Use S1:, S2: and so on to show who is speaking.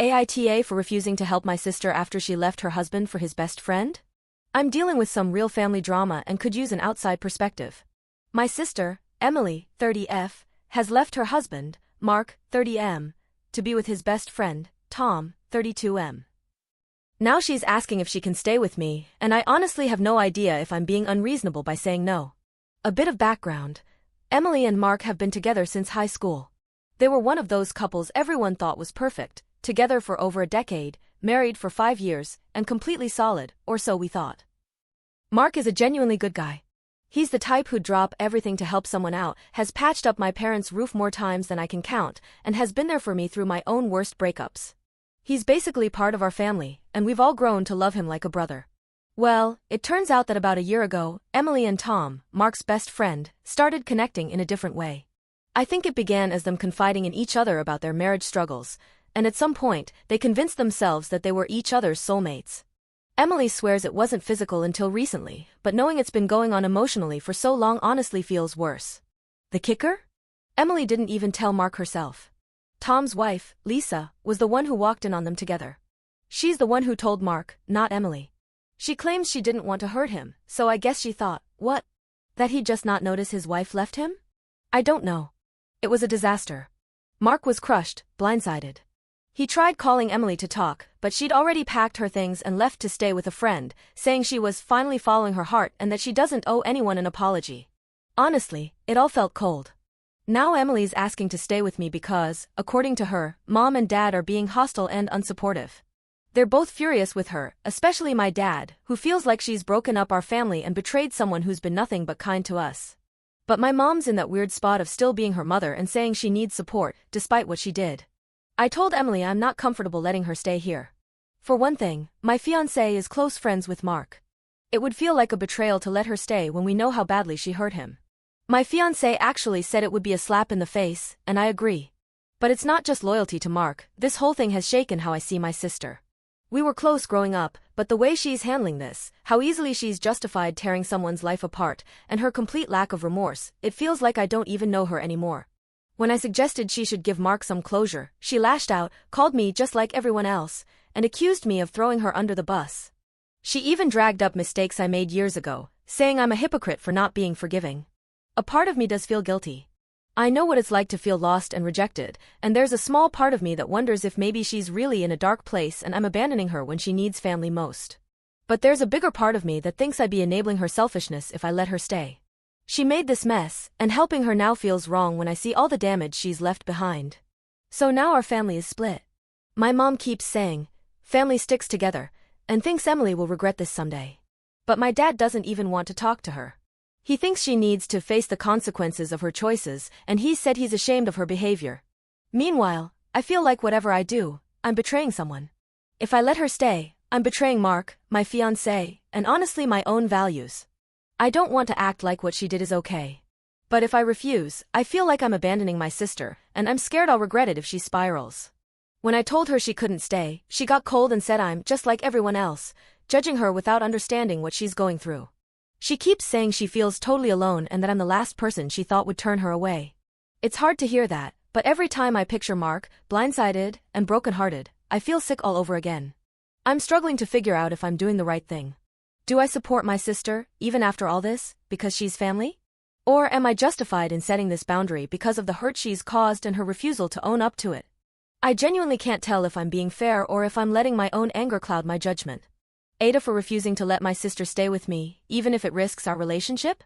S1: AITA for refusing to help my sister after she left her husband for his best friend? I'm dealing with some real family drama and could use an outside perspective. My sister, Emily, 30F, has left her husband, Mark, 30M, to be with his best friend, Tom, 32M. Now she's asking if she can stay with me, and I honestly have no idea if I'm being unreasonable by saying no. A bit of background. Emily and Mark have been together since high school. They were one of those couples everyone thought was perfect, together for over a decade, married for 5 years, and completely solid, or so we thought. Mark is a genuinely good guy. He's the type who'd drop everything to help someone out, has patched up my parents' roof more times than I can count, and has been there for me through my own worst breakups. He's basically part of our family, and we've all grown to love him like a brother. Well, it turns out that about a year ago, Emily and Tom, Mark's best friend, started connecting in a different way. I think it began as them confiding in each other about their marriage struggles, and at some point, they convinced themselves that they were each other's soulmates. Emily swears it wasn't physical until recently, but knowing it's been going on emotionally for so long honestly feels worse. The kicker? Emily didn't even tell Mark herself. Tom's wife, Lisa, was the one who walked in on them together. She's the one who told Mark, not Emily. She claims she didn't want to hurt him, so I guess she thought, what? That he'd just not notice his wife left him? I don't know. It was a disaster. Mark was crushed, blindsided. He tried calling Emily to talk, but she'd already packed her things and left to stay with a friend, saying she was finally following her heart and that she doesn't owe anyone an apology. Honestly, it all felt cold. Now Emily's asking to stay with me because, according to her, Mom and Dad are being hostile and unsupportive. They're both furious with her, especially my dad, who feels like she's broken up our family and betrayed someone who's been nothing but kind to us. But my mom's in that weird spot of still being her mother and saying she needs support, despite what she did. I told Emily I'm not comfortable letting her stay here. For one thing, my fiancé is close friends with Mark. It would feel like a betrayal to let her stay when we know how badly she hurt him. My fiancé actually said it would be a slap in the face, and I agree. But it's not just loyalty to Mark, this whole thing has shaken how I see my sister. We were close growing up, but the way she's handling this, how easily she's justified tearing someone's life apart, and her complete lack of remorse, it feels like I don't even know her anymore. When I suggested she should give Mark some closure, she lashed out, called me just like everyone else, and accused me of throwing her under the bus. She even dragged up mistakes I made years ago, saying I'm a hypocrite for not being forgiving. A part of me does feel guilty. I know what it's like to feel lost and rejected, and there's a small part of me that wonders if maybe she's really in a dark place and I'm abandoning her when she needs family most. But there's a bigger part of me that thinks I'd be enabling her selfishness if I let her stay. She made this mess, and helping her now feels wrong when I see all the damage she's left behind. So now our family is split. My mom keeps saying, family sticks together, and thinks Emily will regret this someday. But my dad doesn't even want to talk to her. He thinks she needs to face the consequences of her choices, and he said he's ashamed of her behavior. Meanwhile, I feel like whatever I do, I'm betraying someone. If I let her stay, I'm betraying Mark, my fiancé, and honestly my own values. I don't want to act like what she did is okay. But if I refuse, I feel like I'm abandoning my sister, and I'm scared I'll regret it if she spirals. When I told her she couldn't stay, she got cold and said I'm just like everyone else, judging her without understanding what she's going through. She keeps saying she feels totally alone and that I'm the last person she thought would turn her away. It's hard to hear that, but every time I picture Mark, blindsided and brokenhearted, I feel sick all over again. I'm struggling to figure out if I'm doing the right thing. Do I support my sister, even after all this, because she's family? Or am I justified in setting this boundary because of the hurt she's caused and her refusal to own up to it? I genuinely can't tell if I'm being fair or if I'm letting my own anger cloud my judgment. AITA for refusing to let my sister stay with me, even if it risks our relationship?